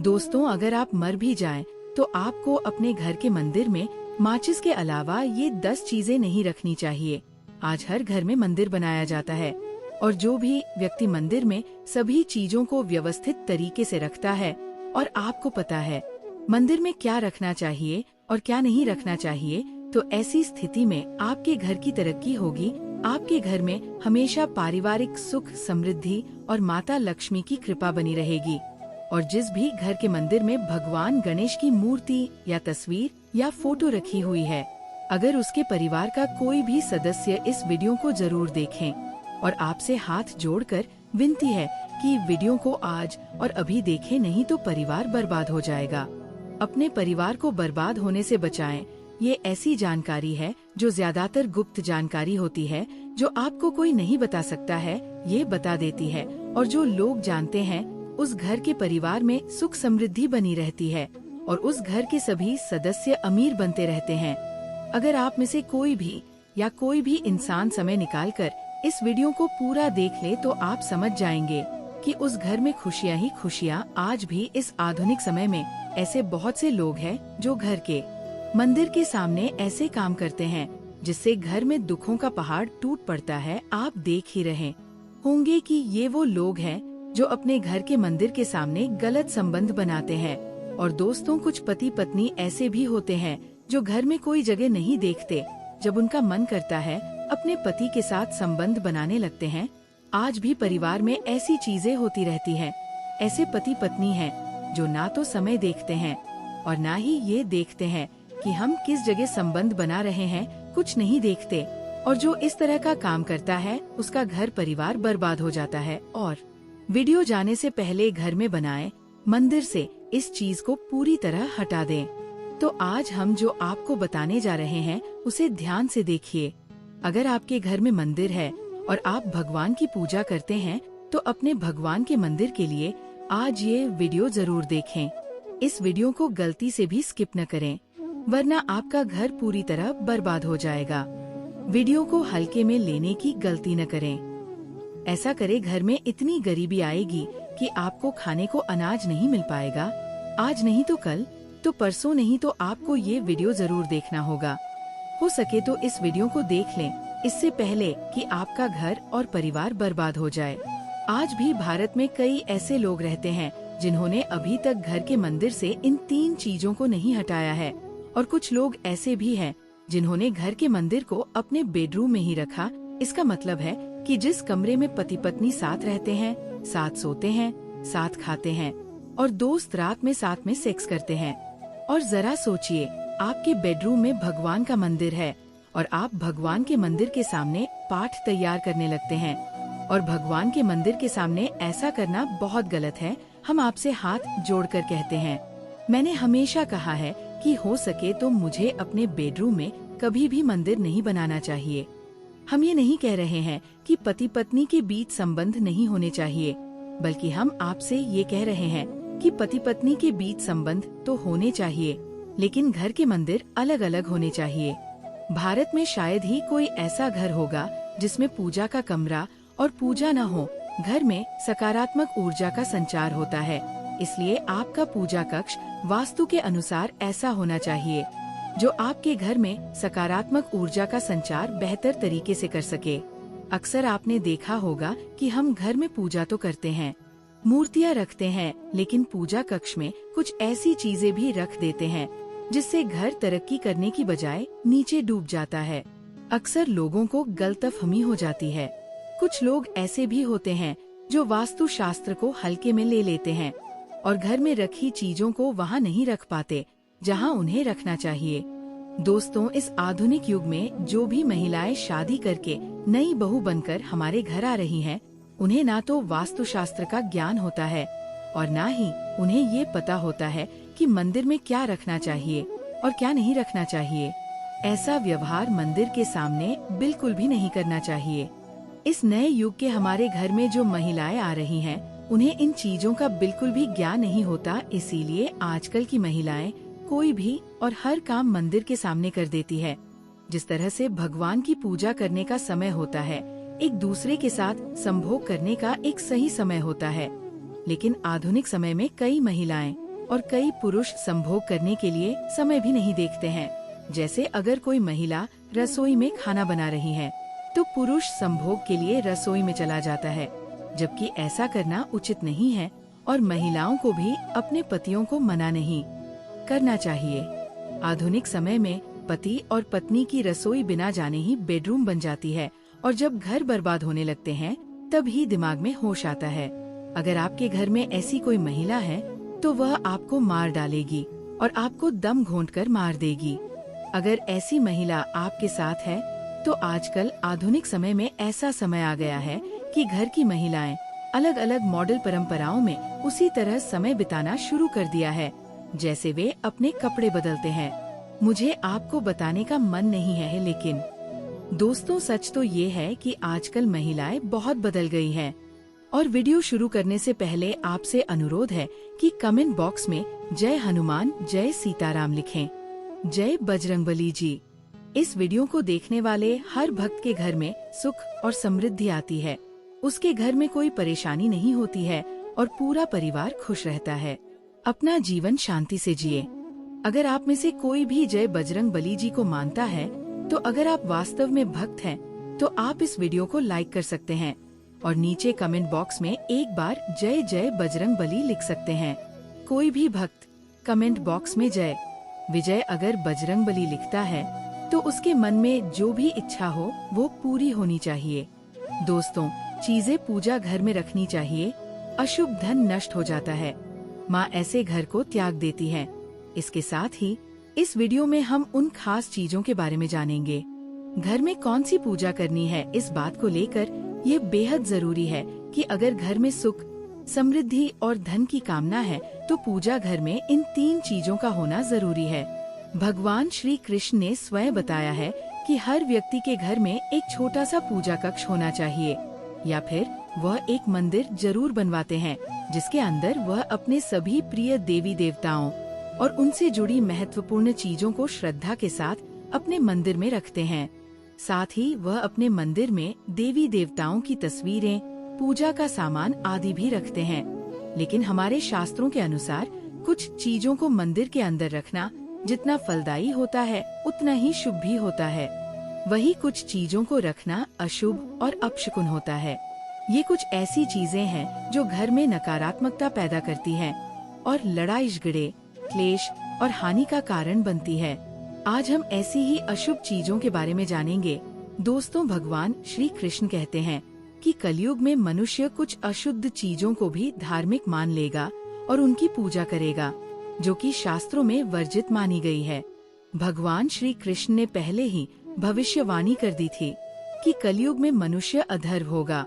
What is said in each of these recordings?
दोस्तों, अगर आप मर भी जाएं, तो आपको अपने घर के मंदिर में माचिस के अलावा ये 10 चीजें नहीं रखनी चाहिए। आज हर घर में मंदिर बनाया जाता है और जो भी व्यक्ति मंदिर में सभी चीजों को व्यवस्थित तरीके से रखता है और आपको पता है मंदिर में क्या रखना चाहिए और क्या नहीं रखना चाहिए, तो ऐसी स्थिति में आपके घर की तरक्की होगी। आपके घर में हमेशा पारिवारिक सुख, समृद्धि और माता लक्ष्मी की कृपा बनी रहेगी। और जिस भी घर के मंदिर में भगवान गणेश की मूर्ति या तस्वीर या फोटो रखी हुई है, अगर उसके परिवार का कोई भी सदस्य इस वीडियो को जरूर देखें। और आपसे हाथ जोड़कर विनती है कि वीडियो को आज और अभी देखें, नहीं तो परिवार बर्बाद हो जाएगा। अपने परिवार को बर्बाद होने से बचाएं। ये ऐसी जानकारी है जो ज्यादातर गुप्त जानकारी होती है, जो आपको कोई नहीं बता सकता है, ये बता देती है। और जो लोग जानते हैं उस घर के परिवार में सुख समृद्धि बनी रहती है और उस घर के सभी सदस्य अमीर बनते रहते हैं। अगर आप में से कोई भी इंसान समय निकालकर इस वीडियो को पूरा देख ले, तो आप समझ जाएंगे कि उस घर में खुशियां ही खुशियां। आज भी इस आधुनिक समय में ऐसे बहुत से लोग हैं जो घर के मंदिर के सामने ऐसे काम करते हैं जिससे घर में दुखों का पहाड़ टूट पड़ता है। आप देख ही रहे होंगे कि ये वो लोग हैं जो अपने घर के मंदिर के सामने गलत संबंध बनाते हैं। और दोस्तों, कुछ पति पत्नी ऐसे भी होते हैं जो घर में कोई जगह नहीं देखते, जब उनका मन करता है अपने पति के साथ संबंध बनाने लगते हैं। आज भी परिवार में ऐसी चीजें होती रहती हैं। ऐसे पति पत्नी हैं जो ना तो समय देखते हैं और ना ही ये देखते हैं कि हम किस जगह संबंध बना रहे हैं, कुछ नहीं देखते। और जो इस तरह का काम करता है उसका घर परिवार बर्बाद हो जाता है। और वीडियो जाने से पहले घर में बनाए मंदिर से इस चीज को पूरी तरह हटा दें। तो आज हम जो आपको बताने जा रहे हैं उसे ध्यान से देखिए। अगर आपके घर में मंदिर है और आप भगवान की पूजा करते हैं, तो अपने भगवान के मंदिर के लिए आज ये वीडियो जरूर देखें। इस वीडियो को गलती से भी स्किप न करें, वरना आपका घर पूरी तरह बर्बाद हो जाएगा। वीडियो को हल्के में लेने की गलती न करें। ऐसा करे घर में इतनी गरीबी आएगी कि आपको खाने को अनाज नहीं मिल पाएगा। आज नहीं तो कल, तो परसों नहीं तो आपको ये वीडियो जरूर देखना होगा। हो सके तो इस वीडियो को देख लें, इससे पहले कि आपका घर और परिवार बर्बाद हो जाए। आज भी भारत में कई ऐसे लोग रहते हैं जिन्होंने अभी तक घर के मंदिर से इन 3 चीजों को नहीं हटाया है। और कुछ लोग ऐसे भी हैं जिन्होंने घर के मंदिर को अपने बेडरूम में ही रखा। इसका मतलब है कि जिस कमरे में पति पत्नी साथ रहते हैं, साथ सोते हैं, साथ खाते हैं और दोस्त रात में साथ में सेक्स करते हैं। और जरा सोचिए, आपके बेडरूम में भगवान का मंदिर है और आप भगवान के मंदिर के सामने पाठ तैयार करने लगते हैं। और भगवान के मंदिर के सामने ऐसा करना बहुत गलत है। हम आपसे हाथ जोड़कर कहते हैं, मैंने हमेशा कहा है कि हो सके तो मुझे अपने बेडरूम में कभी भी मंदिर नहीं बनाना चाहिए। हम ये नहीं कह रहे हैं कि पति पत्नी के बीच संबंध नहीं होने चाहिए, बल्कि हम आपसे ये कह रहे हैं कि पति पत्नी के बीच संबंध तो होने चाहिए, लेकिन घर के मंदिर अलग अलग होने चाहिए। भारत में शायद ही कोई ऐसा घर होगा जिसमें पूजा का कमरा और पूजा न हो। घर में सकारात्मक ऊर्जा का संचार होता है, इसलिए आपका पूजा कक्ष वास्तु के अनुसार ऐसा होना चाहिए जो आपके घर में सकारात्मक ऊर्जा का संचार बेहतर तरीके से कर सके। अक्सर आपने देखा होगा कि हम घर में पूजा तो करते हैं, मूर्तियाँ रखते हैं, लेकिन पूजा कक्ष में कुछ ऐसी चीजें भी रख देते हैं जिससे घर तरक्की करने की बजाय नीचे डूब जाता है। अक्सर लोगों को गलतफहमी हो जाती है। कुछ लोग ऐसे भी होते हैं जो वास्तु शास्त्र को हल्के में ले लेते हैं और घर में रखी चीजों को वहाँ नहीं रख पाते जहाँ उन्हें रखना चाहिए। दोस्तों, इस आधुनिक युग में जो भी महिलाएं शादी करके नई बहू बनकर हमारे घर आ रही हैं, उन्हें ना तो वास्तु शास्त्र का ज्ञान होता है और ना ही उन्हें ये पता होता है कि मंदिर में क्या रखना चाहिए और क्या नहीं रखना चाहिए। ऐसा व्यवहार मंदिर के सामने बिल्कुल भी नहीं करना चाहिए। इस नए युग के हमारे घर में जो महिलाएं आ रही हैं, उन्हें इन चीजों का बिल्कुल भी ज्ञान नहीं होता। इसीलिए आजकल की महिलाएं कोई भी और हर काम मंदिर के सामने कर देती है। जिस तरह से भगवान की पूजा करने का समय होता है, एक दूसरे के साथ संभोग करने का एक सही समय होता है, लेकिन आधुनिक समय में कई महिलाएं और कई पुरुष संभोग करने के लिए समय भी नहीं देखते हैं। जैसे अगर कोई महिला रसोई में खाना बना रही है तो पुरुष संभोग के लिए रसोई में चला जाता है, जबकि ऐसा करना उचित नहीं है और महिलाओं को भी अपने पतियों को मना नहीं करना चाहिए। आधुनिक समय में पति और पत्नी की रसोई बिना जाने ही बेडरूम बन जाती है और जब घर बर्बाद होने लगते हैं तब ही दिमाग में होश आता है। अगर आपके घर में ऐसी कोई महिला है तो वह आपको मार डालेगी और आपको दम घोंटकर मार देगी। अगर ऐसी महिला आपके साथ है तो आजकल आधुनिक समय में ऐसा समय आ गया है कि घर की महिलाएं अलग अलग मॉडल परंपराओं में उसी तरह समय बिताना शुरू कर दिया है जैसे वे अपने कपड़े बदलते हैं। मुझे आपको बताने का मन नहीं है, लेकिन दोस्तों सच तो ये है कि आजकल महिलाएं बहुत बदल गई हैं। और वीडियो शुरू करने से पहले आपसे अनुरोध है कि कमेंट बॉक्स में जय हनुमान जय सीताराम लिखें। जय बजरंगबली जी। इस वीडियो को देखने वाले हर भक्त के घर में सुख और समृद्धि आती है, उसके घर में कोई परेशानी नहीं होती है और पूरा परिवार खुश रहता है। अपना जीवन शांति से जिए। अगर आप में से कोई भी जय बजरंगबली जी को मानता है तो अगर आप वास्तव में भक्त हैं तो आप इस वीडियो को लाइक कर सकते हैं और नीचे कमेंट बॉक्स में एक बार जय जय बजरंगबली लिख सकते हैं। कोई भी भक्त कमेंट बॉक्स में जय विजय अगर बजरंगबली लिखता है तो उसके मन में जो भी इच्छा हो वो पूरी होनी चाहिए। दोस्तों, चीजें पूजा घर में रखनी चाहिए, अशुभ धन नष्ट हो जाता है, माँ ऐसे घर को त्याग देती है। इसके साथ ही इस वीडियो में हम उन खास चीजों के बारे में जानेंगे। घर में कौन सी पूजा करनी है, इस बात को लेकर ये बेहद जरूरी है कि अगर घर में सुख, समृद्धि और धन की कामना है तो पूजा घर में इन 3 चीजों का होना जरूरी है। भगवान श्री कृष्ण ने स्वयं बताया है कि हर व्यक्ति के घर में एक छोटा सा पूजा कक्ष होना चाहिए या फिर वह एक मंदिर जरूर बनवाते हैं जिसके अंदर वह अपने सभी प्रिय देवी देवताओं और उनसे जुड़ी महत्वपूर्ण चीजों को श्रद्धा के साथ अपने मंदिर में रखते हैं। साथ ही वह अपने मंदिर में देवी देवताओं की तस्वीरें, पूजा का सामान आदि भी रखते हैं। लेकिन हमारे शास्त्रों के अनुसार कुछ चीजों को मंदिर के अंदर रखना जितना फलदायी होता है उतना ही शुभ भी होता है। वही कुछ चीजों को रखना अशुभ और अपशकुन होता है। ये कुछ ऐसी चीजें हैं जो घर में नकारात्मकता पैदा करती हैं और लड़ाई झगड़े, क्लेश और हानि का कारण बनती है। आज हम ऐसी ही अशुभ चीजों के बारे में जानेंगे। दोस्तों, भगवान श्री कृष्ण कहते हैं कि कलयुग में मनुष्य कुछ अशुद्ध चीजों को भी धार्मिक मान लेगा और उनकी पूजा करेगा, जो कि शास्त्रों में वर्जित मानी गई है। भगवान श्री कृष्ण ने पहले ही भविष्यवाणी कर दी थी कि कलयुग में मनुष्य अधर्व होगा।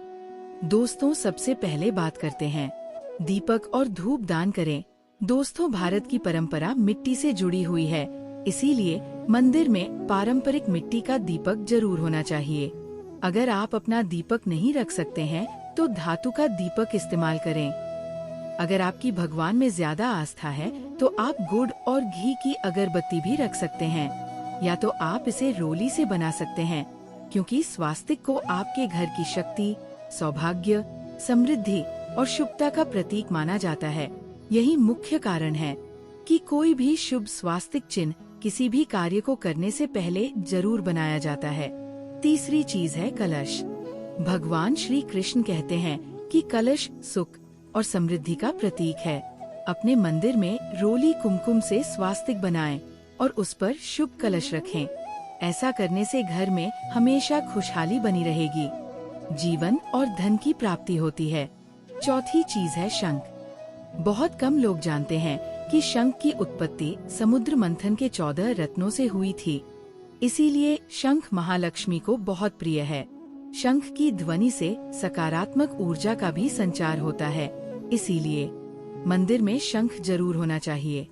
दोस्तों, सबसे पहले बात करते हैं दीपक और धूप दान करें। दोस्तों, भारत की परंपरा मिट्टी से जुड़ी हुई है, इसीलिए मंदिर में पारंपरिक मिट्टी का दीपक जरूर होना चाहिए। अगर आप अपना दीपक नहीं रख सकते हैं तो धातु का दीपक इस्तेमाल करें। अगर आपकी भगवान में ज्यादा आस्था है तो आप गुड़ और घी की अगरबत्ती भी रख सकते हैं, या तो आप इसे रोली से बना सकते हैं, क्योंकि स्वास्तिक को आपके घर की शक्ति, सौभाग्य, समृद्धि और शुभता का प्रतीक माना जाता है। यही मुख्य कारण है कि कोई भी शुभ स्वास्तिक चिन्ह किसी भी कार्य को करने से पहले जरूर बनाया जाता है। तीसरी चीज है कलश। भगवान श्री कृष्ण कहते हैं कि कलश सुख और समृद्धि का प्रतीक है। अपने मंदिर में रोली कुमकुम से स्वास्तिक बनाएं और उस पर शुभ कलश रखें। ऐसा करने से घर में हमेशा खुशहाली बनी रहेगी, जीवन और धन की प्राप्ति होती है। चौथी चीज है शंख। बहुत कम लोग जानते हैं कि शंख की उत्पत्ति समुद्र मंथन के 14 रत्नों से हुई थी, इसीलिए शंख महालक्ष्मी को बहुत प्रिय है। शंख की ध्वनि से सकारात्मक ऊर्जा का भी संचार होता है, इसीलिए मंदिर में शंख जरूर होना चाहिए।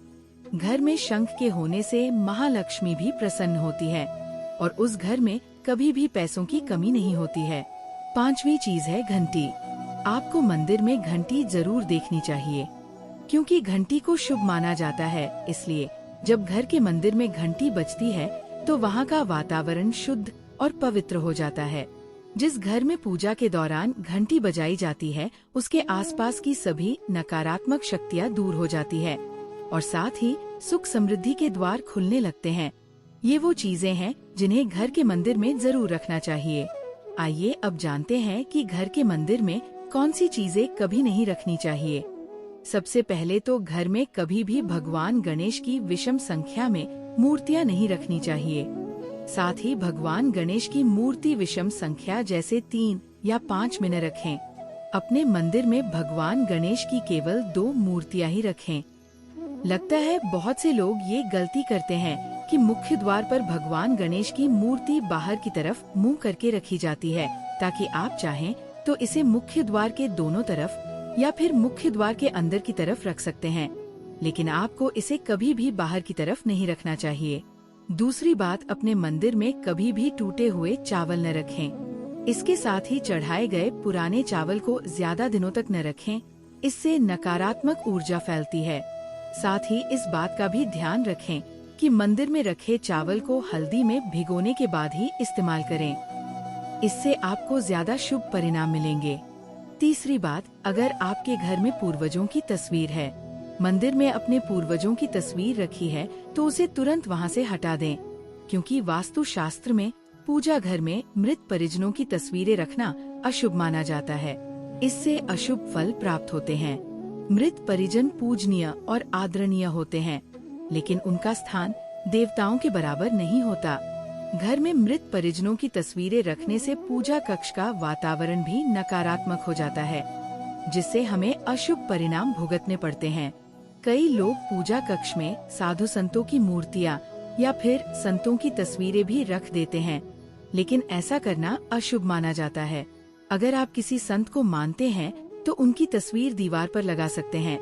घर में शंख के होने से महालक्ष्मी भी प्रसन्न होती है और उस घर में कभी भी पैसों की कमी नहीं होती है। पांचवी चीज है घंटी। आपको मंदिर में घंटी जरूर देखनी चाहिए, क्योंकि घंटी को शुभ माना जाता है। इसलिए जब घर के मंदिर में घंटी बजती है तो वहाँ का वातावरण शुद्ध और पवित्र हो जाता है। जिस घर में पूजा के दौरान घंटी बजाई जाती है उसके आसपास की सभी नकारात्मक शक्तियाँ दूर हो जाती है और साथ ही सुख समृद्धि के द्वार खुलने लगते हैं। ये वो चीजें हैं जिन्हें घर के मंदिर में जरूर रखना चाहिए। आइए अब जानते हैं कि घर के मंदिर में कौन सी चीजें कभी नहीं रखनी चाहिए। सबसे पहले तो घर में कभी भी भगवान गणेश की विषम संख्या में मूर्तियां नहीं रखनी चाहिए। साथ ही भगवान गणेश की मूर्ति विषम संख्या जैसे 3 या 5 में न रखें। अपने मंदिर में भगवान गणेश की केवल 2 मूर्तियां ही रखें। लगता है बहुत से लोग ये गलती करते हैं कि मुख्य द्वार पर भगवान गणेश की मूर्ति बाहर की तरफ मुंह करके रखी जाती है, ताकि आप चाहें तो इसे मुख्य द्वार के दोनों तरफ या फिर मुख्य द्वार के अंदर की तरफ रख सकते हैं, लेकिन आपको इसे कभी भी बाहर की तरफ नहीं रखना चाहिए। दूसरी बात, अपने मंदिर में कभी भी टूटे हुए चावल न रखें। इसके साथ ही चढ़ाए गए पुराने चावल को ज्यादा दिनों तक न रखें, इससे नकारात्मक ऊर्जा फैलती है। साथ ही इस बात का भी ध्यान रखें कि मंदिर में रखे चावल को हल्दी में भिगोने के बाद ही इस्तेमाल करें। इससे आपको ज्यादा शुभ परिणाम मिलेंगे। तीसरी बात, अगर आपके घर में पूर्वजों की तस्वीर है, मंदिर में अपने पूर्वजों की तस्वीर रखी है, तो उसे तुरंत वहां से हटा दें, क्योंकि वास्तु शास्त्र में पूजा घर में मृत परिजनों की तस्वीरें रखना अशुभ माना जाता है। इससे अशुभ फल प्राप्त होते हैं। मृत परिजन पूजनीय और आदरणीय होते हैं, लेकिन उनका स्थान देवताओं के बराबर नहीं होता। घर में मृत परिजनों की तस्वीरें रखने से पूजा कक्ष का वातावरण भी नकारात्मक हो जाता है, जिससे हमें अशुभ परिणाम भुगतने पड़ते हैं। कई लोग पूजा कक्ष में साधु संतों की मूर्तियां या फिर संतों की तस्वीरें भी रख देते हैं, लेकिन ऐसा करना अशुभ माना जाता है। अगर आप किसी संत को मानते हैं तो उनकी तस्वीर दीवार पर लगा सकते हैं,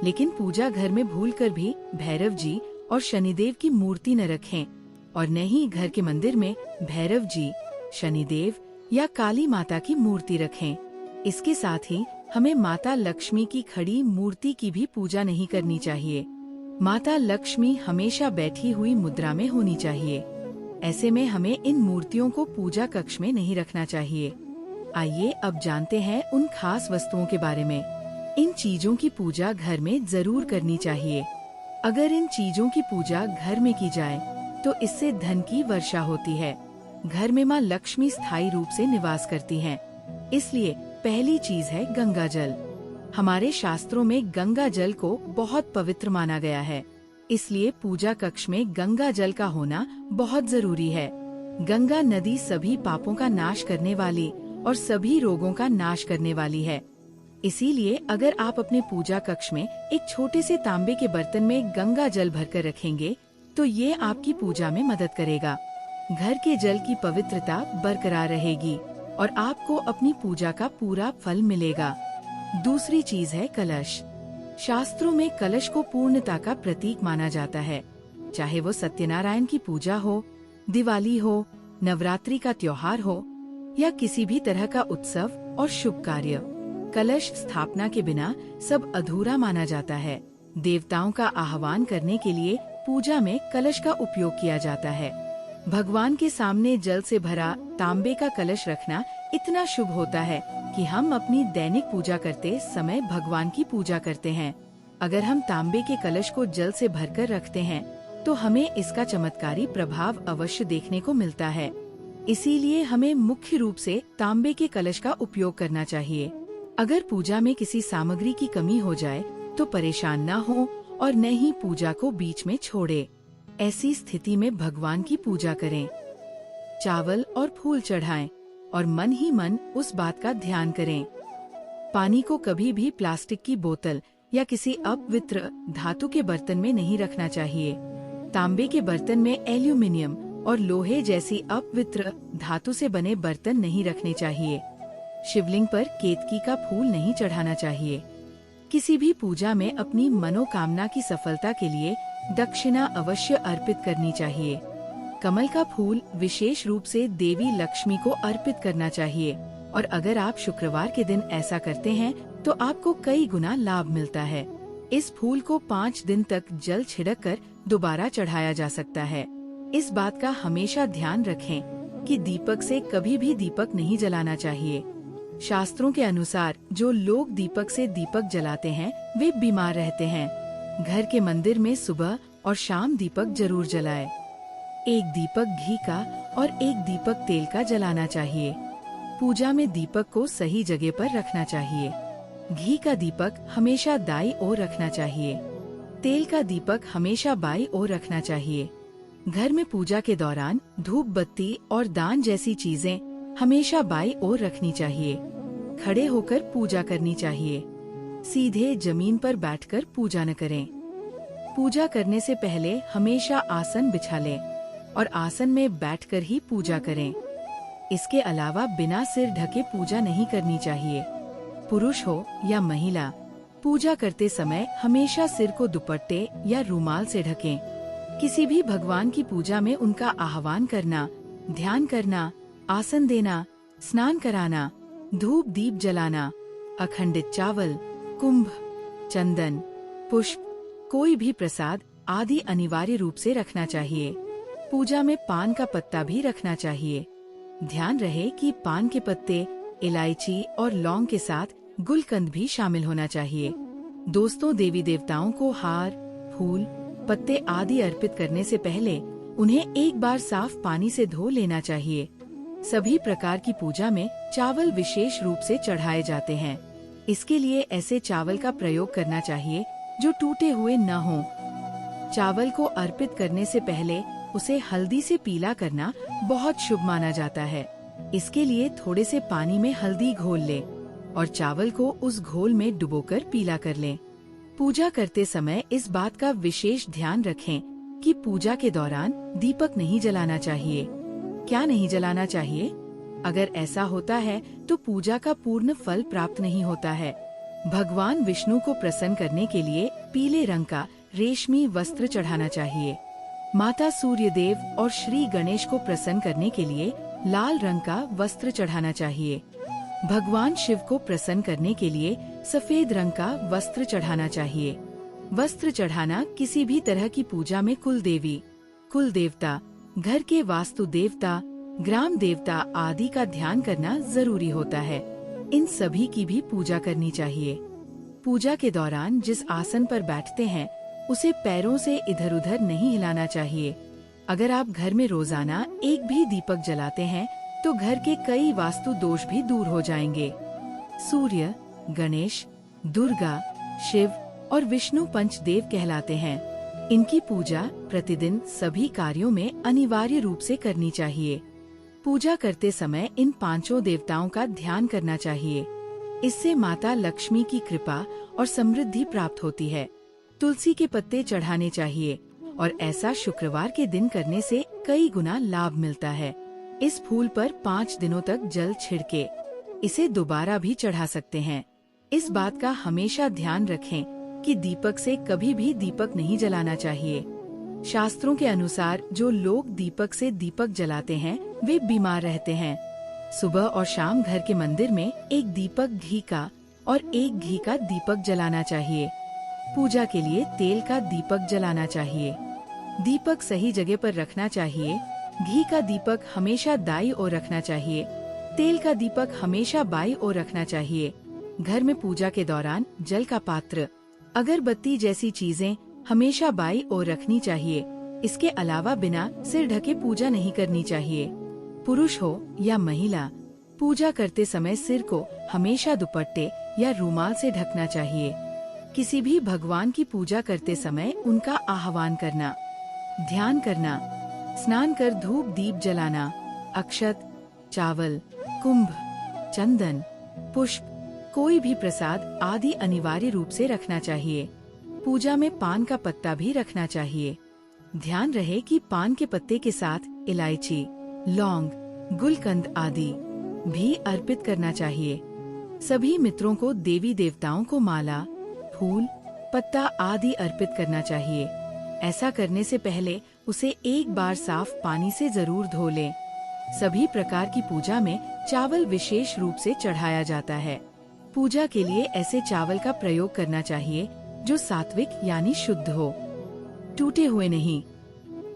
लेकिन पूजा घर में भूलकर भी भैरव जी और शनिदेव की मूर्ति न रखें, और न ही घर के मंदिर में भैरव जी, शनिदेव या काली माता की मूर्ति रखें। इसके साथ ही हमें माता लक्ष्मी की खड़ी मूर्ति की भी पूजा नहीं करनी चाहिए। माता लक्ष्मी हमेशा बैठी हुई मुद्रा में होनी चाहिए। ऐसे में हमें इन मूर्तियों को पूजा कक्ष में नहीं रखना चाहिए। आइए अब जानते हैं उन खास वस्तुओं के बारे में। इन चीजों की पूजा घर में जरूर करनी चाहिए। अगर इन चीजों की पूजा घर में की जाए तो इससे धन की वर्षा होती है। घर में माँ लक्ष्मी स्थायी रूप से निवास करती हैं। इसलिए पहली चीज है गंगा जल। हमारे शास्त्रों में गंगा जल को बहुत पवित्र माना गया है, इसलिए पूजा कक्ष में गंगा जल का होना बहुत जरूरी है। गंगा नदी सभी पापों का नाश करने वाली और सभी रोगों का नाश करने वाली है। इसीलिए अगर आप अपने पूजा कक्ष में एक छोटे से तांबे के बर्तन में गंगा जल भरकर रखेंगे तो ये आपकी पूजा में मदद करेगा। घर के जल की पवित्रता बरकरार रहेगी और आपको अपनी पूजा का पूरा फल मिलेगा। दूसरी चीज है कलश। शास्त्रों में कलश को पूर्णता का प्रतीक माना जाता है। चाहे वो सत्यनारायण की पूजा हो, दिवाली हो, नवरात्रि का त्योहार हो या किसी भी तरह का उत्सव और शुभ कार्य, कलश स्थापना के बिना सब अधूरा माना जाता है। देवताओं का आह्वान करने के लिए पूजा में कलश का उपयोग किया जाता है। भगवान के सामने जल से भरा तांबे का कलश रखना इतना शुभ होता है कि हम अपनी दैनिक पूजा करते समय भगवान की पूजा करते हैं। अगर हम तांबे के कलश को जल से भरकर रखते हैं तो हमें इसका चमत्कारी प्रभाव अवश्य देखने को मिलता है। इसीलिए हमें मुख्य रूप से तांबे के कलश का उपयोग करना चाहिए। अगर पूजा में किसी सामग्री की कमी हो जाए तो परेशान न हो और न ही पूजा को बीच में छोड़े। ऐसी स्थिति में भगवान की पूजा करें, चावल और फूल चढ़ाएं और मन ही मन उस बात का ध्यान करें। पानी को कभी भी प्लास्टिक की बोतल या किसी अपवित्र धातु के बर्तन में नहीं रखना चाहिए। तांबे के बर्तन में एल्यूमिनियम और लोहे जैसी अपवित्र धातु से बने बर्तन नहीं रखने चाहिए। शिवलिंग पर केतकी का फूल नहीं चढ़ाना चाहिए। किसी भी पूजा में अपनी मनोकामना की सफलता के लिए दक्षिणा अवश्य अर्पित करनी चाहिए। कमल का फूल विशेष रूप से देवी लक्ष्मी को अर्पित करना चाहिए और अगर आप शुक्रवार के दिन ऐसा करते हैं तो आपको कई गुना लाभ मिलता है। इस फूल को 5 दिन तक जल छिड़क कर दोबारा चढ़ाया जा सकता है। इस बात का हमेशा ध्यान रखें कि दीपक से कभी भी दीपक नहीं जलाना चाहिए। शास्त्रों के अनुसार जो लोग दीपक से दीपक जलाते हैं वे बीमार रहते हैं। घर के मंदिर में सुबह और शाम दीपक जरूर जलाएं। एक दीपक घी का और एक दीपक तेल का जलाना चाहिए। पूजा में दीपक को सही जगह पर रखना चाहिए। घी का दीपक हमेशा दाईं ओर रखना चाहिए। तेल का दीपक हमेशा बाईं ओर रखना चाहिए। घर में पूजा के दौरान धूप बत्ती और दान जैसी चीजें हमेशा बाईं ओर रखनी चाहिए। खड़े होकर पूजा करनी चाहिए। सीधे जमीन पर बैठकर पूजा न करें। पूजा करने से पहले हमेशा आसन बिछा लें और आसन में बैठकर ही पूजा करें। इसके अलावा बिना सिर ढके पूजा नहीं करनी चाहिए। पुरुष हो या महिला, पूजा करते समय हमेशा सिर को दुपट्टे या रुमाल से ढकें। किसी भी भगवान की पूजा में उनका आह्वान करना, ध्यान करना, आसन देना, स्नान कराना, धूप दीप जलाना, अखंडित चावल, कुंभ, चंदन, पुष्प, कोई भी प्रसाद आदि अनिवार्य रूप से रखना चाहिए। पूजा में पान का पत्ता भी रखना चाहिए। ध्यान रहे कि पान के पत्ते, इलायची और लौंग के साथ गुलकंद भी शामिल होना चाहिए। दोस्तों, देवी देवताओं को हार, फूल, पत्ते आदि अर्पित करने से पहले उन्हें एक बार साफ पानी से धो लेना चाहिए। सभी प्रकार की पूजा में चावल विशेष रूप से चढ़ाए जाते हैं। इसके लिए ऐसे चावल का प्रयोग करना चाहिए जो टूटे हुए न हों। चावल को अर्पित करने से पहले उसे हल्दी से पीला करना बहुत शुभ माना जाता है। इसके लिए थोड़े से पानी में हल्दी घोल लें और चावल को उस घोल में डुबोकर पीला कर लें। पूजा करते समय इस बात का विशेष ध्यान रखें कि पूजा के दौरान दीपक नहीं जलाना चाहिए। क्या नहीं जलाना चाहिए? अगर ऐसा होता है तो पूजा का पूर्ण फल प्राप्त नहीं होता है। भगवान विष्णु को प्रसन्न करने के लिए पीले रंग का रेशमी वस्त्र चढ़ाना चाहिए। माता सूर्य देव और श्री गणेश को प्रसन्न करने के लिए लाल रंग का वस्त्र चढ़ाना चाहिए। भगवान शिव को प्रसन्न करने के लिए सफेद रंग का वस्त्र चढ़ाना चाहिए। वस्त्र चढ़ाना किसी भी तरह की पूजा में कुल देवी, कुल देवता, घर के वास्तु देवता, ग्राम देवता आदि का ध्यान करना जरूरी होता है। इन सभी की भी पूजा करनी चाहिए। पूजा के दौरान जिस आसन पर बैठते हैं उसे पैरों से इधर उधर नहीं हिलाना चाहिए। अगर आप घर में रोजाना एक भी दीपक जलाते हैं तो घर के कई वास्तु दोष भी दूर हो जाएंगे। सूर्य, गणेश, दुर्गा, शिव और विष्णु पंचदेव कहलाते हैं। इनकी पूजा प्रतिदिन सभी कार्यों में अनिवार्य रूप से करनी चाहिए। पूजा करते समय इन पांचों देवताओं का ध्यान करना चाहिए। इससे माता लक्ष्मी की कृपा और समृद्धि प्राप्त होती है। तुलसी के पत्ते चढ़ाने चाहिए और ऐसा शुक्रवार के दिन करने से कई गुना लाभ मिलता है। इस फूल पर 5 दिनों तक जल छिड़के। इसे दोबारा भी चढ़ा सकते हैं। इस बात का हमेशा ध्यान रखें कि दीपक से कभी भी दीपक नहीं जलाना चाहिए। शास्त्रों के अनुसार जो लोग दीपक से दीपक जलाते हैं वे बीमार रहते हैं। सुबह और शाम घर के मंदिर में एक दीपक घी का और एक घी का दीपक जलाना चाहिए। पूजा के लिए तेल का दीपक जलाना चाहिए। दीपक सही जगह पर रखना चाहिए। घी का दीपक हमेशा दाईं ओर रखना चाहिए। तेल का दीपक हमेशा बाईं ओर रखना चाहिए। घर में पूजा के दौरान जल का पात्र, अगरबत्ती जैसी चीजें हमेशा बाईं ओर रखनी चाहिए। इसके अलावा बिना सिर ढके पूजा नहीं करनी चाहिए। पुरुष हो या महिला, पूजा करते समय सिर को हमेशा दुपट्टे या रुमाल से ढकना चाहिए। किसी भी भगवान की पूजा करते समय उनका आह्वान करना, ध्यान करना, स्नान कर धूप दीप जलाना, अक्षत, चावल, कुंभ, चंदन, पुष्प, कोई भी प्रसाद आदि अनिवार्य रूप से रखना चाहिए। पूजा में पान का पत्ता भी रखना चाहिए। ध्यान रहे कि पान के पत्ते के साथ इलायची, लौंग, गुलकंद आदि भी अर्पित करना चाहिए। सभी मित्रों को देवी देवताओं को माला, फूल, पत्ता आदि अर्पित करना चाहिए। ऐसा करने से पहले उसे एक बार साफ पानी से जरूर धो लें। सभी प्रकार की पूजा में चावल विशेष रूप से चढ़ाया जाता है। पूजा के लिए ऐसे चावल का प्रयोग करना चाहिए जो सात्विक यानी शुद्ध हो, टूटे हुए नहीं।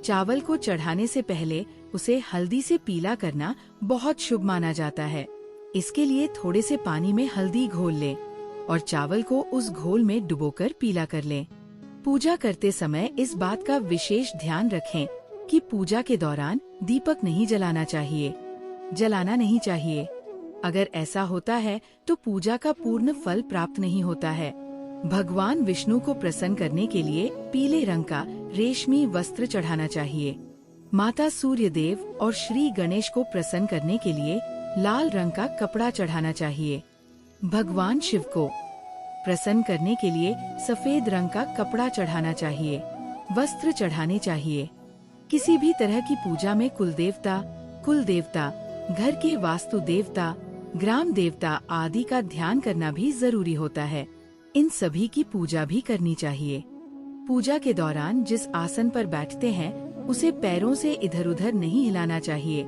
चावल को चढ़ाने से पहले उसे हल्दी से पीला करना बहुत शुभ माना जाता है। इसके लिए थोड़े से पानी में हल्दी घोल लें और चावल को उस घोल में डुबोकर पीला कर लें। पूजा करते समय इस बात का विशेष ध्यान रखें कि पूजा के दौरान दीपक नहीं जलाना नहीं चाहिए। अगर ऐसा होता है तो पूजा का पूर्ण फल प्राप्त नहीं होता है। भगवान विष्णु को प्रसन्न करने के लिए पीले रंग का रेशमी वस्त्र चढ़ाना चाहिए। माता सूर्य देव और श्री गणेश को प्रसन्न करने के लिए लाल रंग का कपड़ा चढ़ाना चाहिए। भगवान शिव को प्रसन्न करने के लिए सफेद रंग का कपड़ा चढ़ाना चाहिए, वस्त्र चढ़ाने चाहिए। किसी भी तरह की पूजा में कुल देवता, घर के वास्तु देवता, ग्राम देवता आदि का ध्यान करना भी जरूरी होता है। इन सभी की पूजा भी करनी चाहिए। पूजा के दौरान जिस आसन पर बैठते हैं उसे पैरों से इधर उधर नहीं हिलाना चाहिए।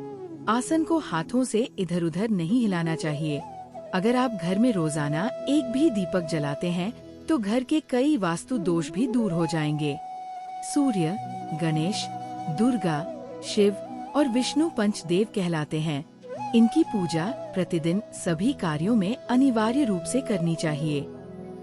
आसन को हाथों से इधर उधर नहीं हिलाना चाहिए। अगर आप घर में रोजाना एक भी दीपक जलाते हैं तो घर के कई वास्तु दोष भी दूर हो जाएंगे। सूर्य, गणेश, दुर्गा, शिव और विष्णु पंचदेव कहलाते हैं। इनकी पूजा प्रतिदिन सभी कार्यों में अनिवार्य रूप से करनी चाहिए।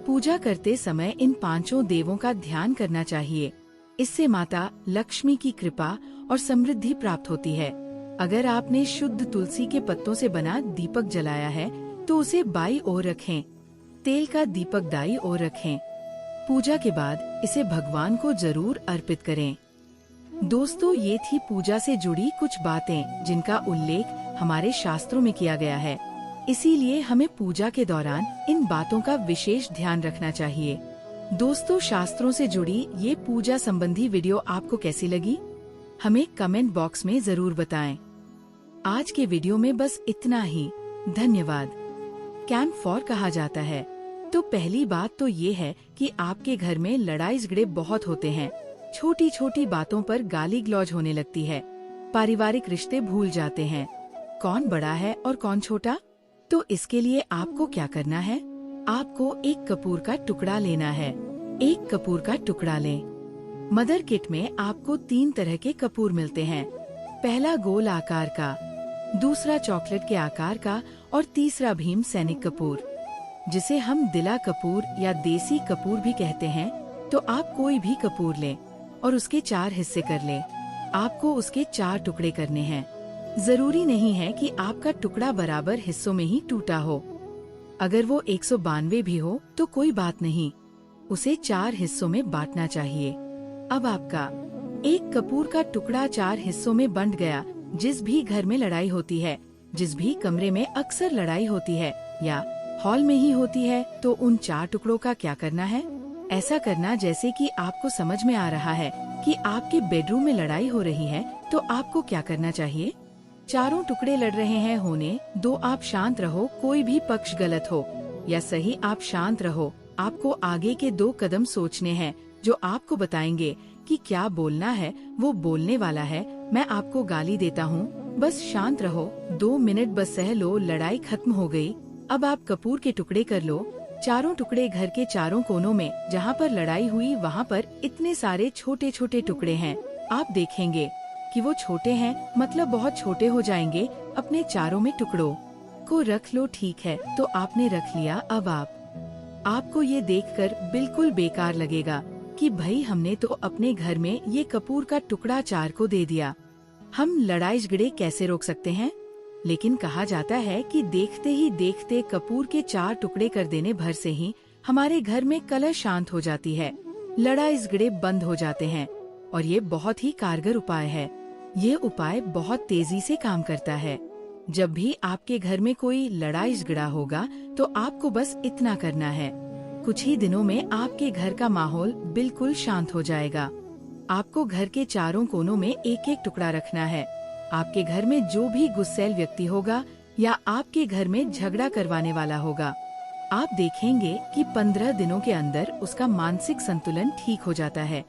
पूजा करते समय इन पांचों देवों का ध्यान करना चाहिए। इससे माता लक्ष्मी की कृपा और समृद्धि प्राप्त होती है। अगर आपने शुद्ध तुलसी के पत्तों से बना दीपक जलाया है तो उसे बाईं ओर रखें। तेल का दीपक दाईं ओर रखें। पूजा के बाद इसे भगवान को जरूर अर्पित करें। दोस्तों, ये थी पूजा से जुड़ी कुछ बातें जिनका उल्लेख हमारे शास्त्रों में किया गया है। इसीलिए हमें पूजा के दौरान इन बातों का विशेष ध्यान रखना चाहिए। दोस्तों, शास्त्रों से जुड़ी ये पूजा संबंधी वीडियो आपको कैसी लगी? हमें कमेंट बॉक्स में जरूर बताएं। आज के वीडियो में बस इतना ही। धन्यवाद। कैंप फॉर कहा जाता है तो पहली बात तो ये है कि आपके घर में लड़ाई झगड़े बहुत होते हैं। छोटी छोटी बातों पर गाली गलौज होने लगती है। पारिवारिक रिश्ते भूल जाते हैं। कौन बड़ा है और कौन छोटा? तो इसके लिए आपको क्या करना है? आपको एक कपूर का टुकड़ा लेना है। एक कपूर का टुकड़ा लें। मदर किट में आपको 3 तरह के कपूर मिलते हैं। पहला गोल आकार का, दूसरा चॉकलेट के आकार का और तीसरा भीम सैनिक कपूर, जिसे हम दिला कपूर या देसी कपूर भी कहते हैं। तो आप कोई भी कपूर लें और उसके 4 हिस्से कर लें। आपको उसके 4 टुकड़े करने हैं। जरूरी नहीं है कि आपका टुकड़ा बराबर हिस्सों में ही टूटा हो। अगर वो 192 भी हो तो कोई बात नहीं, उसे 4 हिस्सों में बांटना चाहिए। अब आपका एक कपूर का टुकड़ा 4 हिस्सों में बंट गया। जिस भी घर में लड़ाई होती है, जिस भी कमरे में अक्सर लड़ाई होती है या हॉल में ही होती है, तो उन 4 टुकड़ों का क्या करना है? ऐसा करना जैसे कि आपको समझ में आ रहा है कि आपके बेडरूम में लड़ाई हो रही है। तो आपको क्या करना चाहिए? चारों टुकड़े लड़ रहे हैं होने दो, आप शांत रहो। कोई भी पक्ष गलत हो या सही, आप शांत रहो। आपको आगे के 2 कदम सोचने हैं जो आपको बताएंगे कि क्या बोलना है। वो बोलने वाला है, मैं आपको गाली देता हूँ, बस शांत रहो। 2 मिनट बस सह लो, लड़ाई खत्म हो गई। अब आप कपूर के टुकड़े कर लो। चारों टुकड़े घर के चारों कोनों में जहाँ पर लड़ाई हुई वहाँ पर इतने सारे छोटे छोटे टुकड़े हैं। आप देखेंगे कि वो छोटे हैं, मतलब बहुत छोटे हो जाएंगे। अपने चारों में टुकड़ों को रख लो। ठीक है, तो आपने रख लिया। अब आपको ये देखकर बिल्कुल बेकार लगेगा कि भाई हमने तो अपने घर में ये कपूर का टुकड़ा 4 को दे दिया, हम लड़ाई झगड़े कैसे रोक सकते हैं? लेकिन कहा जाता है कि देखते ही देखते कपूर के 4 टुकड़े कर देने भर से ही हमारे घर में कलह शांत हो जाती है, लड़ाई झगड़े बंद हो जाते हैं। और ये बहुत ही कारगर उपाय है। ये उपाय बहुत तेजी से काम करता है। जब भी आपके घर में कोई लड़ाई झगड़ा होगा तो आपको बस इतना करना है। कुछ ही दिनों में आपके घर का माहौल बिल्कुल शांत हो जाएगा। आपको घर के चारों कोनों में एक एक टुकड़ा रखना है। आपके घर में जो भी गुस्सैल व्यक्ति होगा या आपके घर में झगड़ा करवाने वाला होगा, आप देखेंगे कि 15 दिनों के अंदर उसका मानसिक संतुलन ठीक हो जाता है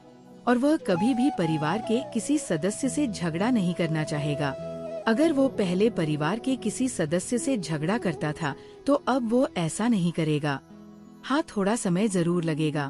और वह कभी भी परिवार के किसी सदस्य से झगड़ा नहीं करना चाहेगा। अगर वो पहले परिवार के किसी सदस्य से झगड़ा करता था तो अब वो ऐसा नहीं करेगा। हाँ, थोड़ा समय जरूर लगेगा।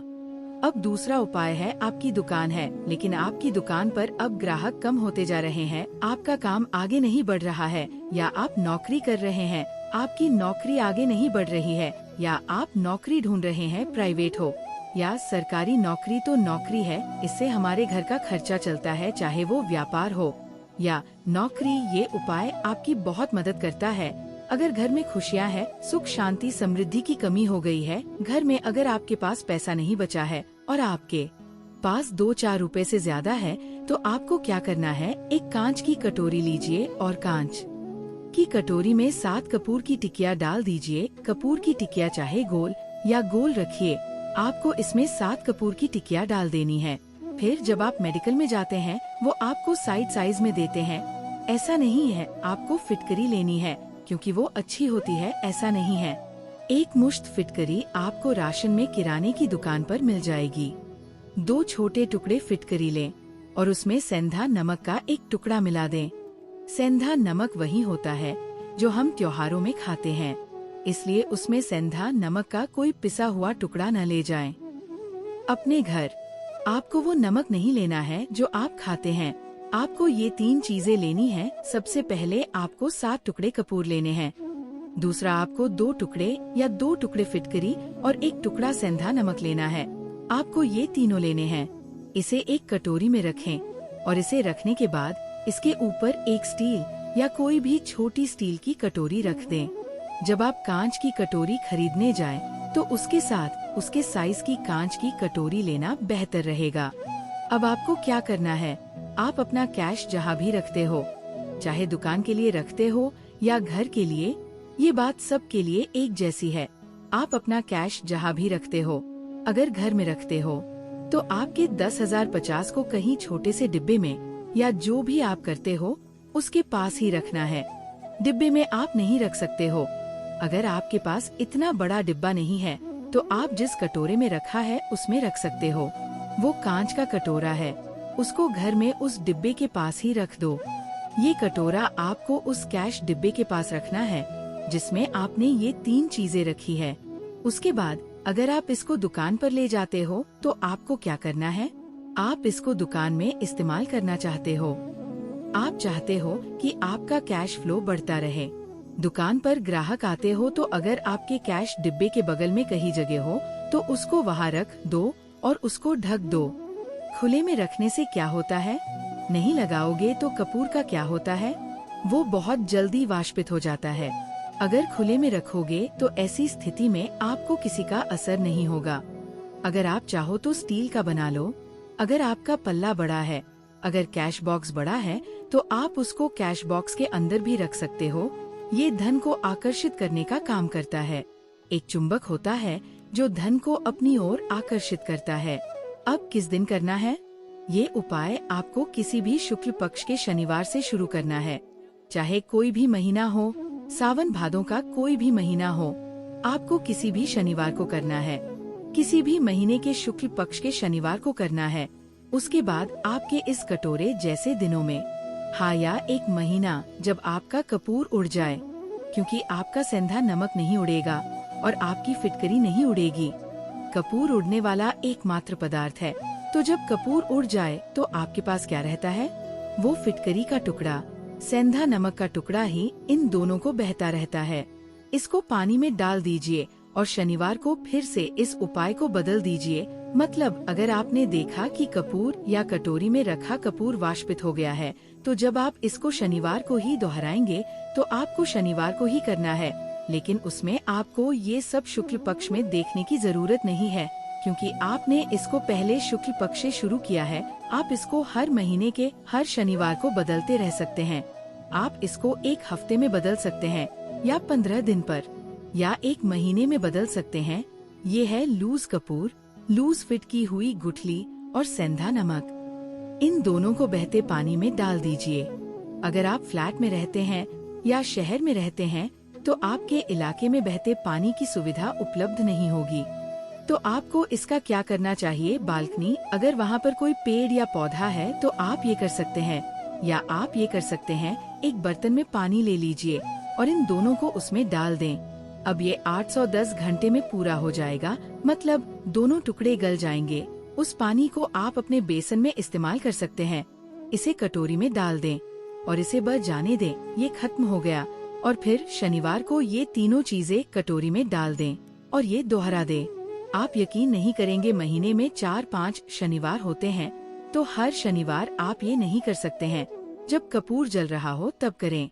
अब दूसरा उपाय है, आपकी दुकान है लेकिन आपकी दुकान पर अब ग्राहक कम होते जा रहे हैं, आपका काम आगे नहीं बढ़ रहा है, या आप नौकरी कर रहे हैं, आपकी नौकरी आगे नहीं बढ़ रही है, या आप नौकरी ढूंढ रहे हैं, प्राइवेट हो या सरकारी नौकरी तो नौकरी है, इससे हमारे घर का खर्चा चलता है, चाहे वो व्यापार हो या नौकरी। ये उपाय आपकी बहुत मदद करता है। अगर घर में खुशियाँ है, सुख शांति समृद्धि की कमी हो गई है, घर में अगर आपके पास पैसा नहीं बचा है और आपके पास 2-4 रुपए से ज्यादा है, तो आपको क्या करना है, एक कांच की कटोरी लीजिए और कांच की कटोरी में 7 कपूर की टिकिया डाल दीजिए। कपूर की टिकिया चाहे गोल या गोल रखिए। आपको इसमें 7 कपूर की टिकिया डाल देनी है। फिर जब आप मेडिकल में जाते हैं, वो आपको साइज में देते हैं। ऐसा नहीं है आपको फिटकरी लेनी है क्योंकि वो अच्छी होती है, ऐसा नहीं है। एक मुश्त फिटकरी आपको राशन में किराने की दुकान पर मिल जाएगी। 2 छोटे टुकड़े फिटकरी लें और उसमें सेंधा नमक का एक टुकड़ा मिला दें। सेंधा नमक वही होता है जो हम त्योहारों में खाते हैं, इसलिए उसमें सेंधा नमक का कोई पिसा हुआ टुकड़ा न ले जाएं। अपने घर आपको वो नमक नहीं लेना है जो आप खाते हैं। आपको ये 3 चीजें लेनी है। सबसे पहले आपको 7 टुकड़े कपूर लेने हैं। दूसरा, आपको 2 टुकड़े या 2 टुकड़े फिटकरी और 1 टुकड़ा सेंधा नमक लेना है। आपको ये तीनों लेने हैं। इसे एक कटोरी में रखें और इसे रखने के बाद इसके ऊपर एक स्टील या कोई भी छोटी स्टील की कटोरी रख दें। जब आप कांच की कटोरी खरीदने जाएं, तो उसके साथ उसके साइज की कांच की कटोरी लेना बेहतर रहेगा। अब आपको क्या करना है, आप अपना कैश जहाँ भी रखते हो, चाहे दुकान के लिए रखते हो या घर के लिए, ये बात सब के लिए एक जैसी है। आप अपना कैश जहाँ भी रखते हो, अगर घर में रखते हो, तो आपके 10,000 50 को कहीं छोटे से डिब्बे में या जो भी आप करते हो उसके पास ही रखना है। डिब्बे में आप नहीं रख सकते हो। अगर आपके पास इतना बड़ा डिब्बा नहीं है, तो आप जिस कटोरे में रखा है उसमें रख सकते हो। वो कांच का कटोरा है, उसको घर में उस डिब्बे के पास ही रख दो। ये कटोरा आपको उस कैश डिब्बे के पास रखना है जिसमें आपने ये 3 चीजें रखी है। उसके बाद अगर आप इसको दुकान पर ले जाते हो, तो आपको क्या करना है, आप इसको दुकान में इस्तेमाल करना चाहते हो। आप चाहते हो कि आपका कैश फ्लो बढ़ता रहे। दुकान पर ग्राहक आते हो, तो अगर आपके कैश डिब्बे के बगल में कहीं जगह हो, तो उसको वहाँ रख दो और उसको ढक दो। खुले में रखने से क्या होता है, नहीं लगाओगे तो कपूर का क्या होता है, वो बहुत जल्दी वाष्पित हो जाता है। अगर खुले में रखोगे तो ऐसी स्थिति में आपको किसी का असर नहीं होगा। अगर आप चाहो तो स्टील का बना लो। अगर आपका पल्ला बड़ा है, अगर कैश बॉक्स बड़ा है, तो आप उसको कैश बॉक्स के अंदर भी रख सकते हो। ये धन को आकर्षित करने का काम करता है। एक चुंबक होता है जो धन को अपनी ओर आकर्षित करता है। अब किस दिन करना है, ये उपाय आपको किसी भी शुक्ल पक्ष के शनिवार से शुरू करना है। चाहे कोई भी महीना हो, सावन भादों का कोई भी महीना हो, आपको किसी भी शनिवार को करना है। किसी भी महीने के शुक्ल पक्ष के शनिवार को करना है। उसके बाद आपके इस कटोरे जैसे दिनों में, हाँ, या एक महीना जब आपका कपूर उड़ जाए, क्योंकि आपका सेंधा नमक नहीं उड़ेगा और आपकी फिटकरी नहीं उड़ेगी। कपूर उड़ने वाला एकमात्र पदार्थ है। तो जब कपूर उड़ जाए तो आपके पास क्या रहता है, वो फिटकरी का टुकड़ा, सेंधा नमक का टुकड़ा ही इन दोनों को बहता रहता है। इसको पानी में डाल दीजिए और शनिवार को फिर से इस उपाय को बदल दीजिए। मतलब अगर आपने देखा कि कपूर या कटोरी में रखा कपूर वाष्पित हो गया है, तो जब आप इसको शनिवार को ही दोहराएंगे, तो आपको शनिवार को ही करना है। लेकिन उसमें आपको ये सब शुक्ल पक्ष में देखने की जरूरत नहीं है, क्योंकि आपने इसको पहले शुक्ल पक्ष से शुरू किया है। आप इसको हर महीने के हर शनिवार को बदलते रह सकते हैं। आप इसको 1 हफ्ते में बदल सकते हैं, या 15 दिन पर, या 1 महीने में बदल सकते हैं। ये है लूज कपूर, लूज फिट की हुई गुठली और सेंधा नमक। इन दोनों को बहते पानी में डाल दीजिए। अगर आप फ्लैट में रहते हैं या शहर में रहते हैं, तो आपके इलाके में बहते पानी की सुविधा उपलब्ध नहीं होगी। तो आपको इसका क्या करना चाहिए, बालकनी, अगर वहाँ पर कोई पेड़ या पौधा है तो आप ये कर सकते हैं, या आप ये कर सकते हैं, एक बर्तन में पानी ले लीजिए और इन दोनों को उसमें डाल दें। अब ये 810 घंटे में पूरा हो जाएगा, मतलब दोनों टुकड़े गल जाएंगे। उस पानी को आप अपने बेसन में इस्तेमाल कर सकते हैं। इसे कटोरी में डाल दें और इसे बस जाने दें, ये खत्म हो गया। और फिर शनिवार को ये तीनों चीजें कटोरी में डाल दें और ये दोहरा दें। आप यकीन नहीं करेंगे, महीने में 4-5 शनिवार होते हैं, तो हर शनिवार आप ये नहीं कर सकते हैं। जब कपूर जल रहा हो तब करें।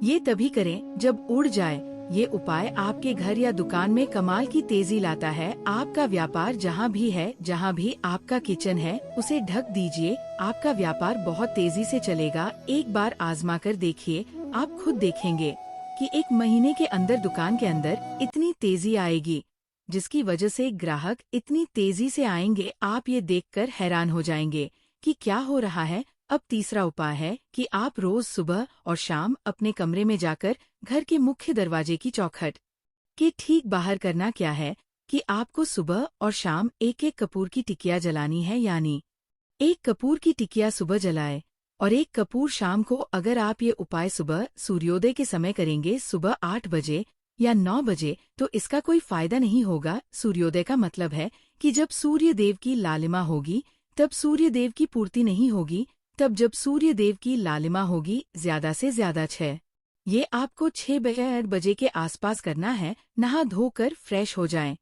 ये तभी करें जब उड़ जाए। ये उपाय आपके घर या दुकान में कमाल की तेजी लाता है। आपका व्यापार जहाँ भी है, जहाँ भी आपका किचन है, उसे ढक दीजिए। आपका व्यापार बहुत तेजी से चलेगा। एक बार आजमा कर देखिए, आप खुद देखेंगे कि 1 महीने के अंदर दुकान के अंदर इतनी तेजी आएगी, जिसकी वजह से ग्राहक इतनी तेजी से आएंगे। आप ये देखकर हैरान हो जाएंगे कि क्या हो रहा है। अब तीसरा उपाय है कि आप रोज सुबह और शाम अपने कमरे में जाकर घर के मुख्य दरवाजे की चौखट के ठीक बाहर करना क्या है कि आपको सुबह और शाम एक कपूर की टिकिया जलानी है, यानी 1 कपूर की टिकिया सुबह जलाए और 1 कपूर शाम को। अगर आप ये उपाय सुबह सूर्योदय के समय करेंगे, सुबह 8 बजे या 9 बजे, तो इसका कोई फायदा नहीं होगा। सूर्योदय का मतलब है कि जब सूर्य देव की लालिमा होगी, तब सूर्य देव की पूर्ति नहीं होगी। तब जब सूर्य देव की लालिमा होगी, ज्यादा से ज्यादा 6, ये आपको 6 बजे के आसपास करना है। नहा धोकर फ्रेश हो जाएं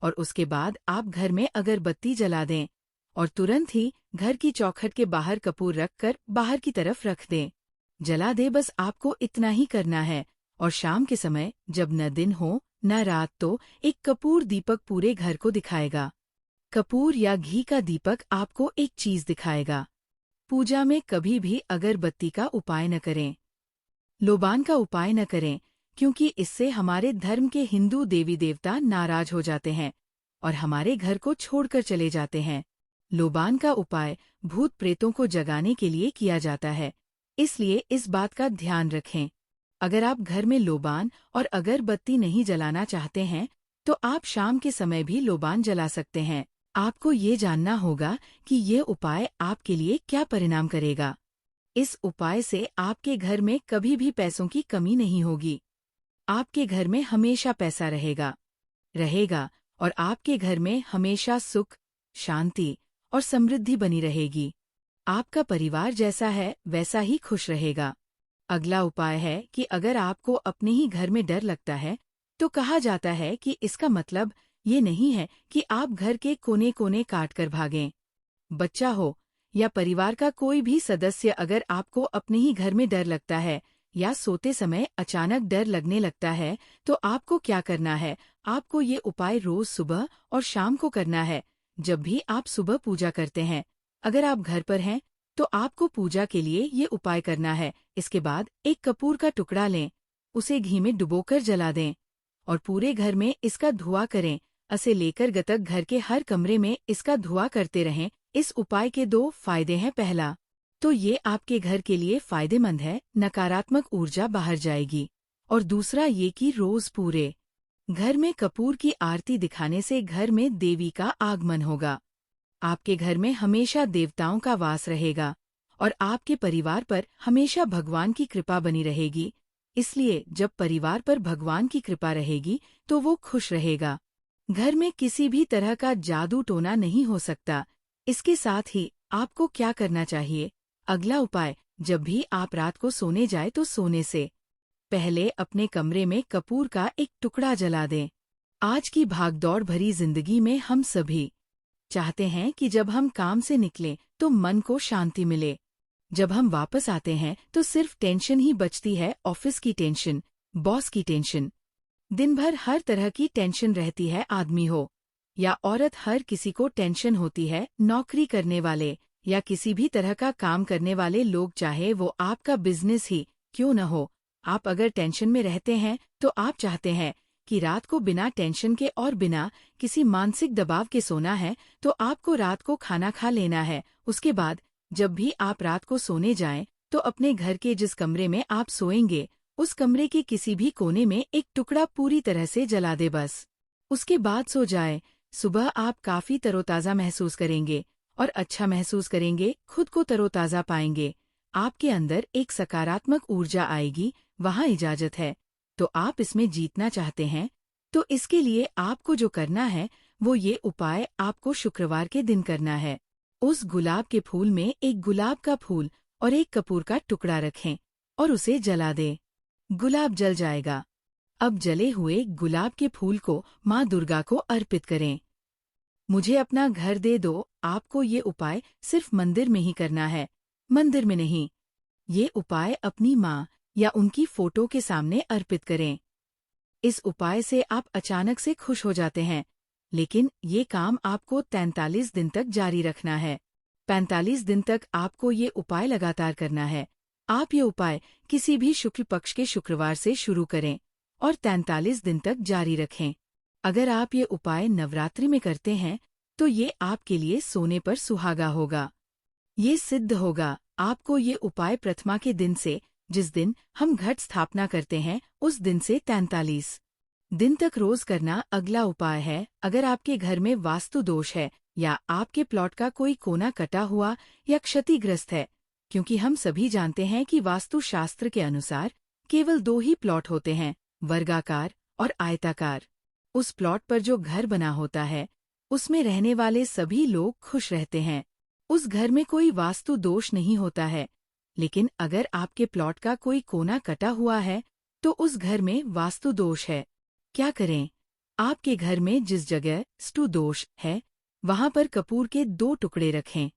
और उसके बाद आप घर में अगरबत्ती जला दें और तुरंत ही घर की चौखट के बाहर कपूर रखकर बाहर की तरफ रख दें। जला दे, बस आपको इतना ही करना है। और शाम के समय, जब न दिन हो न रात, तो 1 कपूर दीपक पूरे घर को दिखाएगा। कपूर या घी का दीपक आपको एक चीज दिखाएगा। पूजा में कभी भी अगरबत्ती का उपाय न करें, लोबान का उपाय न करें, क्योंकि इससे हमारे धर्म के हिंदू देवी देवता नाराज हो जाते हैं और हमारे घर को छोड़कर चले जाते हैं। लोबान का उपाय भूत प्रेतों को जगाने के लिए किया जाता है, इसलिए इस बात का ध्यान रखें। अगर आप घर में लोबान और अगरबत्ती नहीं जलाना चाहते हैं, तो आप शाम के समय भी लोबान जला सकते हैं। आपको ये जानना होगा कि ये उपाय आपके लिए क्या परिणाम करेगा। इस उपाय से आपके घर में कभी भी पैसों की कमी नहीं होगी। आपके घर में हमेशा पैसा रहेगा और आपके घर में हमेशा सुख, शांति और समृद्धि बनी रहेगी। आपका परिवार जैसा है वैसा ही खुश रहेगा। अगला उपाय है कि अगर आपको अपने ही घर में डर लगता है, तो कहा जाता है कि इसका मतलब ये नहीं है कि आप घर के कोने कोने काट कर भागें। बच्चा हो या परिवार का कोई भी सदस्य, अगर आपको अपने ही घर में डर लगता है या सोते समय अचानक डर लगने लगता है, तो आपको क्या करना है? आपको ये उपाय रोज सुबह और शाम को करना है। जब भी आप सुबह पूजा करते हैं, अगर आप घर पर हैं, तो आपको पूजा के लिए ये उपाय करना है। इसके बाद 1 कपूर का टुकड़ा लें, उसे घी में डुबोकर जला दें और पूरे घर में इसका धुआं करें। असे लेकर गतक घर के हर कमरे में इसका धुआं करते रहें। इस उपाय के 2 फायदे हैं। पहला तो ये आपके घर के लिए फायदेमंद है, नकारात्मक ऊर्जा बाहर जाएगी। और दूसरा ये कि रोज पूरे घर में कपूर की आरती दिखाने से घर में देवी का आगमन होगा। आपके घर में हमेशा देवताओं का वास रहेगा और आपके परिवार पर हमेशा भगवान की कृपा बनी रहेगी। इसलिए जब परिवार पर भगवान की कृपा रहेगी तो वो खुश रहेगा। घर में किसी भी तरह का जादू टोना नहीं हो सकता। इसके साथ ही आपको क्या करना चाहिए? अगला उपाय, जब भी आप रात को सोने जाए तो सोने से पहले अपने कमरे में कपूर का 1 टुकड़ा जला दें। आज की भागदौड़ भरी जिंदगी में हम सभी चाहते हैं कि जब हम काम से निकलें तो मन को शांति मिले। जब हम वापस आते हैं तो सिर्फ टेंशन ही बचती है। ऑफिस की टेंशन, बॉस की टेंशन, दिन भर हर तरह की टेंशन रहती है। आदमी हो या औरत, हर किसी को टेंशन होती है। नौकरी करने वाले या किसी भी तरह का काम करने वाले लोग, चाहे वो आपका बिजनेस ही क्यों न हो, आप अगर टेंशन में रहते हैं तो आप चाहते हैं कि रात को बिना टेंशन के और बिना किसी मानसिक दबाव के सोना है, तो आपको रात को खाना खा लेना है। उसके बाद जब भी आप रात को सोने जाएं, तो अपने घर के जिस कमरे में आप सोएंगे, उस कमरे के किसी भी कोने में 1 टुकड़ा पूरी तरह से जला दे बस। उसके बाद सो जाए। सुबह आप काफी तरोताजा महसूस करेंगे और अच्छा महसूस करेंगे, खुद को तरोताजा पाएंगे। आपके अंदर एक सकारात्मक ऊर्जा आएगी। वहाँ इजाजत है तो आप इसमें जीतना चाहते हैं, तो इसके लिए आपको जो करना है वो ये उपाय आपको शुक्रवार के दिन करना है। उस गुलाब के फूल में 1 गुलाब का फूल और 1 कपूर का टुकड़ा रखें और उसे जला दें। गुलाब जल जाएगा। अब जले हुए गुलाब के फूल को माँ दुर्गा को अर्पित करें। मुझे अपना घर दे दो, आपको ये उपाय सिर्फ मंदिर में ही करना है, मंदिर में नहीं। ये उपाय अपनी माँ या उनकी फोटो के सामने अर्पित करें। इस उपाय से आप अचानक से खुश हो जाते हैं, लेकिन ये काम आपको 43 दिन तक जारी रखना है। 45 दिन तक आपको ये उपाय लगातार करना है। आप ये उपाय किसी भी शुक्ल पक्ष के शुक्रवार से शुरू करें और 43 दिन तक जारी रखें। अगर आप ये उपाय नवरात्रि में करते हैं तो ये आपके लिए सोने पर सुहागा होगा। ये सिद्ध होगा। आपको ये उपाय प्रथमा के दिन से, जिस दिन हम घट स्थापना करते हैं, उस दिन से 43 दिन तक रोज करना। अगला उपाय है, अगर आपके घर में वास्तु दोष है या आपके प्लॉट का कोई कोना कटा हुआ या क्षतिग्रस्त है, क्योंकि हम सभी जानते हैं कि वास्तु शास्त्र के अनुसार केवल 2 ही प्लॉट होते हैं, वर्गाकार और आयताकार। उस प्लॉट पर जो घर बना होता है उसमें रहने वाले सभी लोग खुश रहते हैं। उस घर में कोई वास्तु दोष नहीं होता है। लेकिन अगर आपके प्लॉट का कोई कोना कटा हुआ है तो उस घर में वास्तु दोष है। क्या करें? आपके घर में जिस जगह वास्तु दोष है वहां पर कपूर के 2 टुकड़े रखें।